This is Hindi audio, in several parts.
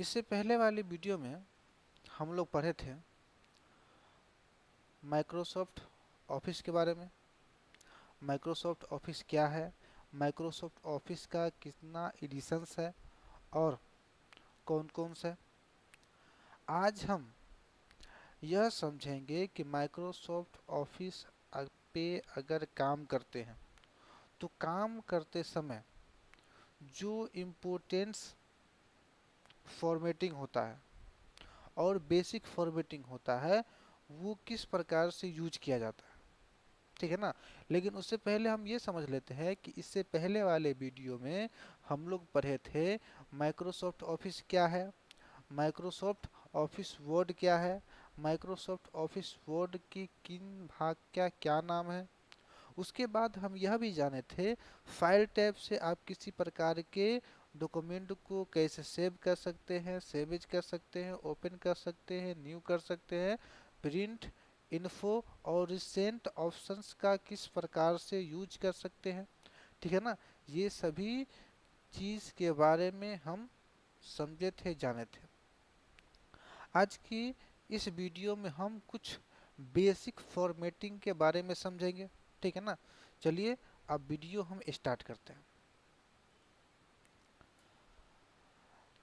इससे पहले वाली वीडियो में हम लोग पढ़े थे माइक्रोसॉफ्ट ऑफिस के बारे में। माइक्रोसॉफ्ट ऑफिस क्या है, माइक्रोसॉफ्ट ऑफिस का कितना एडिशंस है और कौन कौन से। आज हम यह समझेंगे कि माइक्रोसॉफ्ट ऑफिस पे अगर काम करते हैं तो काम करते समय जो इम्पोर्टेंस फॉर्मेटिंग होता है और बेसिक फॉर्मेटिंग होता है वो किस प्रकार से यूज किया जाता है, ठीक है ना। लेकिन उससे पहले हम ये समझ लेते हैं कि इससे पहले वाले वीडियो में हम लोग पढ़े थे माइक्रोसॉफ्ट ऑफिस क्या है, माइक्रोसॉफ्ट ऑफिस वर्ड क्या है, माइक्रोसॉफ्ट ऑफिस वर्ड की किन भाग का क्या नाम है। उसके बाद हम यह भी जाने थे फाइल टैब से आप किसी प्रकार के डॉक्यूमेंट को कैसे सेव कर सकते हैं, सेवेज कर सकते हैं, ओपन कर सकते हैं, न्यू कर सकते हैं, प्रिंट, इन्फो और रिसेंट ऑप्शंस का किस प्रकार से यूज कर सकते हैं, ठीक है ना। ये सभी चीज के बारे में हम समझे थे, जाने थे। आज की इस वीडियो में हम कुछ बेसिक फॉर्मेटिंग के बारे में समझेंगे, ठीक है ना। चलिए अब वीडियो हम स्टार्ट करते हैं।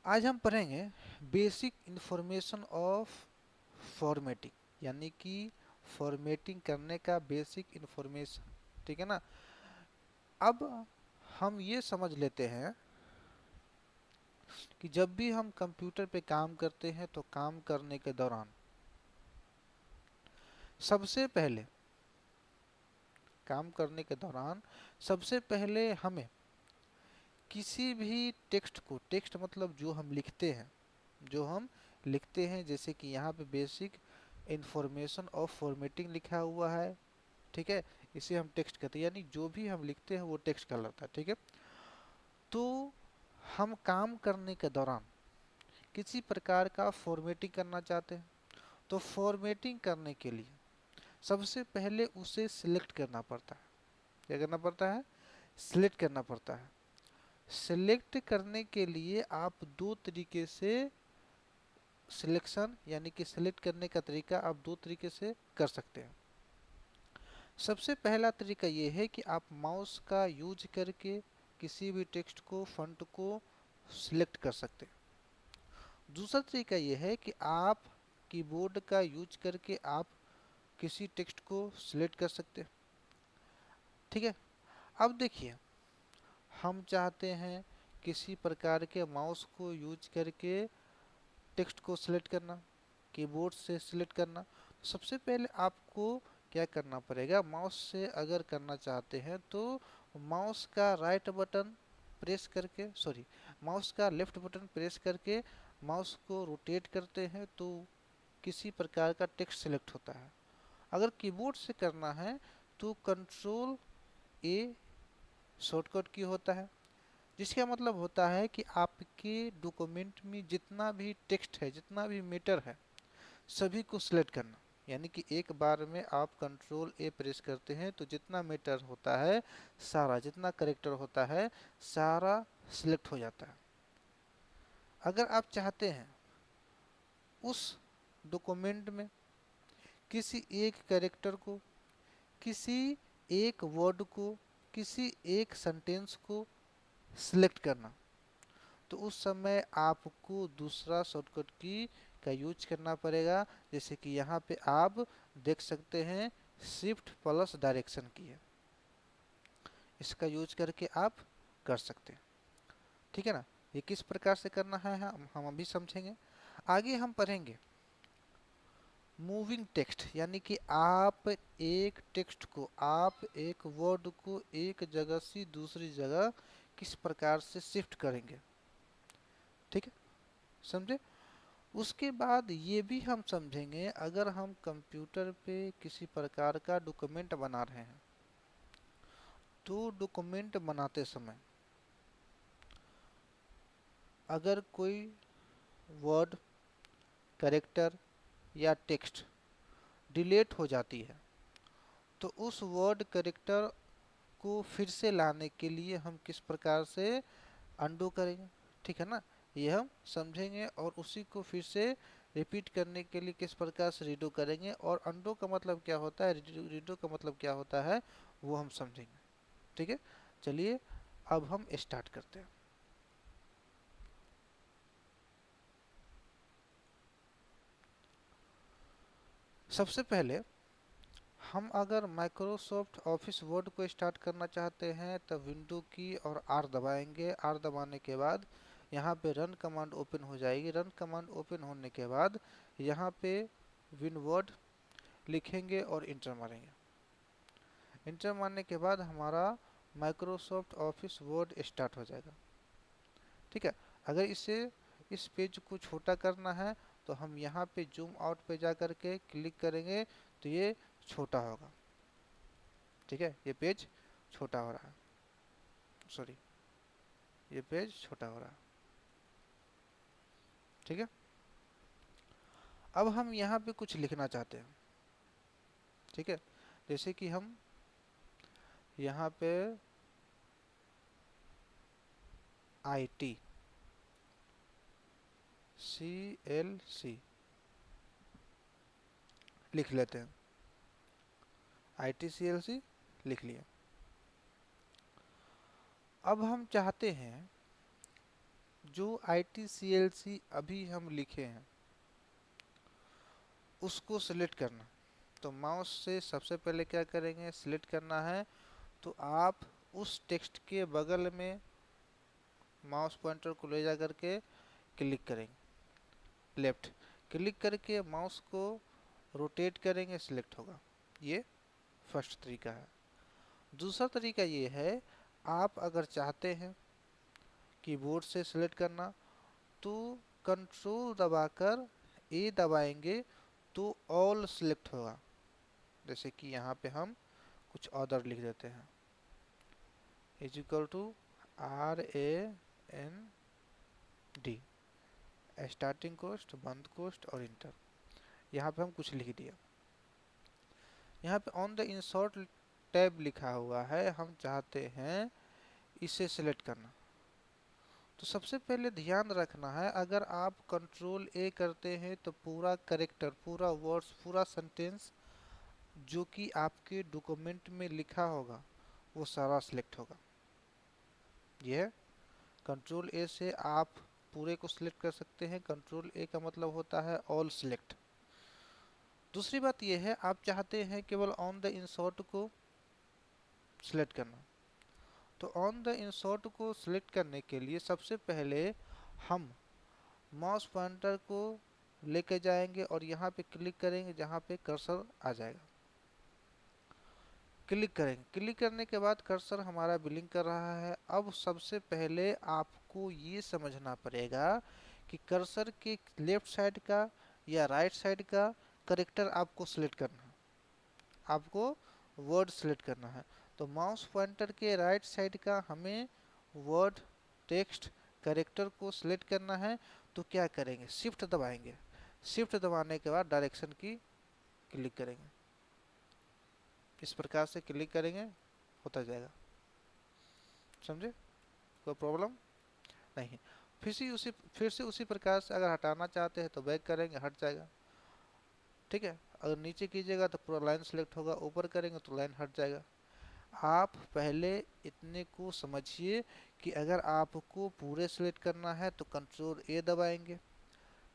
आज हम पढ़ेंगे बेसिक इंफॉर्मेशन ऑफ फॉर्मेटिंग, यानी कि फॉर्मेटिंग करने का बेसिक इंफॉर्मेशन, ठीक है ना। अब हम ये समझ लेते हैं कि जब भी हम कंप्यूटर पे काम करते हैं तो काम करने के दौरान सबसे पहले काम करने के दौरान सबसे पहले हमें किसी भी टेक्स्ट को, टेक्स्ट मतलब जो हम लिखते हैं, जो हम लिखते हैं, जैसे कि यहाँ पे बेसिक इंफॉर्मेशन ऑफ फॉर्मेटिंग लिखा हुआ है, ठीक है। इसे हम टेक्स्ट कहते हैं, यानी जो भी हम लिखते हैं वो टेक्स्ट कहलाता है, ठीक है। तो हम काम करने के दौरान किसी प्रकार का फॉर्मेटिंग करना चाहते हैं तो फॉर्मेटिंग करने के लिए सबसे पहले उसे सिलेक्ट करना पड़ता है। क्या करना पड़ता है? सिलेक्ट करना पड़ता है। सिलेक्ट करने के लिए आप दो तरीके से सिलेक्शन, यानी कि सिलेक्ट करने का तरीका आप दो तरीके से कर सकते हैं। सबसे पहला तरीका ये है कि आप माउस का यूज करके किसी भी टेक्स्ट को, फॉन्ट को सिलेक्ट कर सकते हैं। दूसरा तरीका ये है कि आप कीबोर्ड का यूज करके आप किसी टेक्स्ट को सिलेक्ट कर सकते हैं, ठीक है। अब देखिए, हम चाहते हैं किसी प्रकार के माउस को यूज करके टेक्स्ट को सिलेक्ट करना, कीबोर्ड से सिलेक्ट करना। सबसे पहले आपको क्या करना पड़ेगा, माउस से अगर करना चाहते हैं तो माउस का राइट बटन प्रेस करके, सॉरी, माउस का लेफ्ट बटन प्रेस करके माउस को रोटेट करते हैं तो किसी प्रकार का टेक्स्ट सिलेक्ट होता है। अगर कीबोर्ड से करना है तो कंट्रोल ए शॉर्टकट की होता है, जिसका मतलब होता है कि आपके डॉक्यूमेंट में जितना भी टेक्स्ट है, जितना भी मैटर है, सभी को सिलेक्ट करना। यानी कि एक बार में आप कंट्रोल ए प्रेस करते हैं तो जितना मैटर होता है सारा, जितना करेक्टर होता है सारा सिलेक्ट हो जाता है। अगर आप चाहते हैं उस डॉक्यूमेंट में किसी एक करेक्टर को, किसी एक वर्ड को, किसी एक सेंटेंस को सिलेक्ट करना, तो उस समय आपको दूसरा शॉर्टकट की का यूज करना पड़ेगा। जैसे कि यहाँ पे आप देख सकते हैं शिफ्ट प्लस डायरेक्शन की है, इसका यूज करके आप कर सकते हैं, ठीक है ना। ये किस प्रकार से करना है हम अभी समझेंगे। आगे हम पढ़ेंगे मूविंग टेक्स्ट, यानी कि आप एक टेक्स्ट को, आप एक वर्ड को एक जगह से दूसरी जगह किस प्रकार से शिफ्ट करेंगे, ठीक है, समझे। उसके बाद ये भी हम समझेंगे अगर हम कंप्यूटर पे किसी प्रकार का डॉक्यूमेंट बना रहे हैं तो डॉक्यूमेंट बनाते समय अगर कोई वर्ड, कैरेक्टर या टेक्स्ट डिलीट हो जाती है तो उस वर्ड, कैरेक्टर को फिर से लाने के लिए हम किस प्रकार से अंडू करेंगे, ठीक है ना। ये हम समझेंगे और उसी को फिर से रिपीट करने के लिए किस प्रकार से रीडो करेंगे और अंडो का मतलब क्या होता है, रीडो का मतलब क्या होता है, वो हम समझेंगे। ठीक है, चलिए अब हम स्टार्ट करते हैं। सबसे पहले हम अगर माइक्रोसॉफ्ट ऑफिस वर्ड को स्टार्ट करना चाहते हैं तो विंडो की और आर दबाएंगे। आर दबाने के बाद यहाँ पे रन कमांड ओपन हो जाएगी। रन कमांड ओपन होने के बाद यहाँ पे विनवर्ड लिखेंगे और इंटर मारेंगे। इंटर मारने के बाद हमारा माइक्रोसॉफ्ट ऑफिस वर्ड स्टार्ट हो जाएगा। ठीक है, अगर इस पेज को छोटा करना है तो हम यहाँ पे जूम आउट पे जा करके क्लिक करेंगे तो ये छोटा होगा। ठीक है, ये पेज छोटा हो रहा है, सॉरी ये पेज छोटा हो रहा है। ठीक है, अब हम यहाँ पे कुछ लिखना चाहते हैं। ठीक है, जैसे कि हम यहाँ पे IT CLC लिख लेते हैं। IT CLC लिख लिया। अब हम चाहते हैं जो IT CLC अभी हम लिखे हैं उसको सिलेक्ट करना। तो माउस से सबसे पहले क्या करेंगे, सिलेक्ट करना है तो आप उस टेक्स्ट के बगल में माउस पॉइंटर को ले जा करके क्लिक करेंगे, लेफ्ट क्लिक करके माउस को रोटेट करेंगे, सिलेक्ट होगा। ये फर्स्ट तरीका है। दूसरा तरीका ये है, आप अगर चाहते हैं कीबोर्ड से सिलेक्ट करना तो कंट्रोल दबाकर ए दबाएंगे तो ऑल सिलेक्ट होगा। जैसे कि यहाँ पे हम कुछ अदर लिख देते हैं, is equal to RAND, starting cost, बंद कोस्ट और इंटर। यहाँ पे हम कुछ लिख दिया। यहाँ पे ऑन द इंसर्ट टैब लिखा हुआ है, हम चाहते हैं इसे सिलेक्ट करना। तो सबसे पहले ध्यान रखना है, अगर आप कंट्रोल ए करते हैं तो पूरा करेक्टर, पूरा वर्ड्स, पूरा सेंटेंस जो कि आपके डॉक्यूमेंट में लिखा होगा वो सारा सिलेक्ट होगा। यह कंट्रोल ए से आप पूरे को सिलेक्ट कर सकते हैं। कंट्रोल ए का मतलब होता है ऑल सिलेक्ट। दूसरी बात यह है, आप चाहते हैं केवल ऑन द इंसर्ट को सिलेक्ट करना। तो ऑन द इंसर्ट को सिलेक्ट करने के लिए सबसे पहले हम माउस पॉइंटर को लेके जाएंगे और यहाँ पे क्लिक करेंगे जहाँ पे कर्सर आ जाएगा। क्लिक करेंगे, क्लिक करने के बाद कर्सर हमारा बिलिंग कर रहा है। अब सबसे पहले आपको ये समझना पड़ेगा कि कर्सर के लेफ्ट साइड का या राइट साइड का करेक्टर आपको सिलेक्ट करना है, आपको वर्ड सिलेक्ट करना है। तो माउस पॉइंटर के राइट साइड का हमें वर्ड, टेक्स्ट, करेक्टर को सिलेक्ट करना है। तो क्या करेंगे, शिफ्ट दबाएंगे। शिफ्ट दबाने के बाद डायरेक्शन की क्लिक करेंगे, इस प्रकार से क्लिक करेंगे, होता जाएगा। समझे, कोई प्रॉब्लम नहीं। फिर से उसी प्रकार से अगर हटाना चाहते हैं तो बैक करेंगे, हट जाएगा। ठीक है, अगर नीचे कीजिएगा तो पूरा लाइन सेलेक्ट होगा, ऊपर करेंगे तो लाइन हट जाएगा। आप पहले इतने को समझिए कि अगर आपको पूरे सिलेक्ट करना है तो कंट्रोल ए दबाएंगे,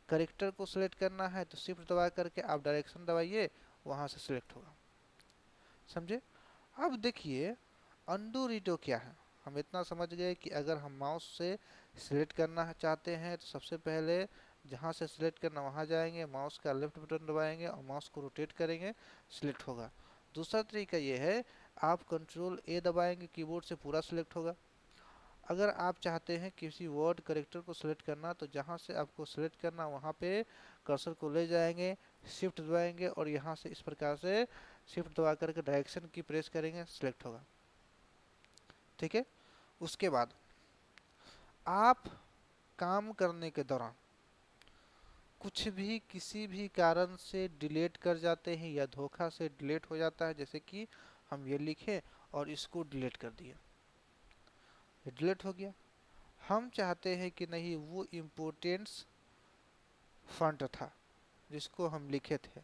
करेक्टर को सिलेक्ट करना है तो शिफ्ट दबा करके आप डायरेक्शन दबाइए, वहां से सिलेक्ट होगा। समझे। अब देखिए अंडू रीडो क्या है। हम इतना समझ गए कि अगर हम माउस से सिलेक्ट करना चाहते हैं तो सबसे पहले जहाँ से सिलेक्ट करना वहाँ जाएंगे, माउस का लेफ्ट बटन दबाएंगे और माउस को रोटेट करेंगे, सिलेक्ट होगा। दूसरा तरीका ये है, आप कंट्रोल ए दबाएंगे, कीबोर्ड से पूरा सिलेक्ट होगा। अगर आप चाहते हैं किसी वर्ड करेक्टर को सिलेक्ट करना तो जहाँ से आपको सिलेक्ट करना वहाँ पे कर्सर को ले जाएंगे, शिफ्ट दबाएंगे और यहाँ से इस प्रकार से शिफ्ट दबा करके डायरेक्शन की प्रेस करेंगे, सिलेक्ट होगा। ठीक है, उसके बाद आप काम करने के दौरान कुछ भी किसी भी कारण से डिलीट कर जाते हैं या धोखा से डिलीट हो जाता है, जैसे कि हम ये लिखें और इसको डिलीट कर दिया, ये डिलीट हो गया। हम चाहते हैं कि नहीं वो इम्पोर्टेंस फंड था जिसको हम लिखे थे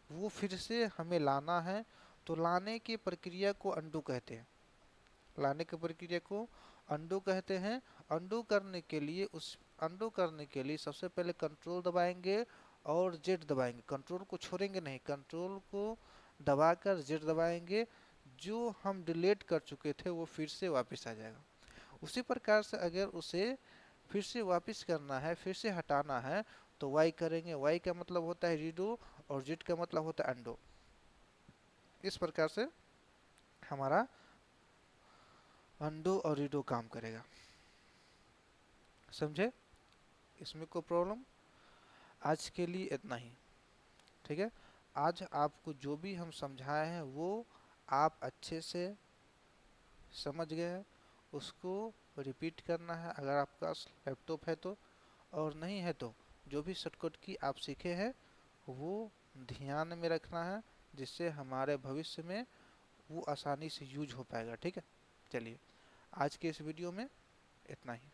वो फिर से हमें लाना है। तो लाने की प्रक्रिया को अंडू कहते हैं। लाने की प्रक्रिया को अंडू कहते हैं। अंडू करने के लिए सबसे पहले कंट्रोल दबाएंगे और जेड दबाएंगे। कंट्रोल को छोड़ेंगे नहीं, कंट्रोल को दबाकर जेड दबाएंगे। जो हम डिलीट कर चुके थे वो फिर से वापस आ जाएगा। उसी प्रकार से अगर उसे फिर से वापस करना है, फिर से हटाना है, तो वाई करेंगे। वाई का मतलब होता है रीडो और जेड का मतलब होता है अंडो। इस प्रकार से हमारा अंडो और रीडो काम करेगा। समझे? इसमें कोई प्रॉब्लम? आज के लिए इतना ही। ठीक है, आज आपको जो भी हम समझाए हैं वो आप अच्छे से समझ गए हैं। उसको रिपीट करना है अगर आपका लैपटॉप है तो, और नहीं है तो जो भी शॉर्टकट की आप सीखे हैं वो ध्यान में रखना है, जिससे हमारे भविष्य में वो आसानी से यूज हो पाएगा। ठीक है, चलिए आज के इस वीडियो में इतना ही।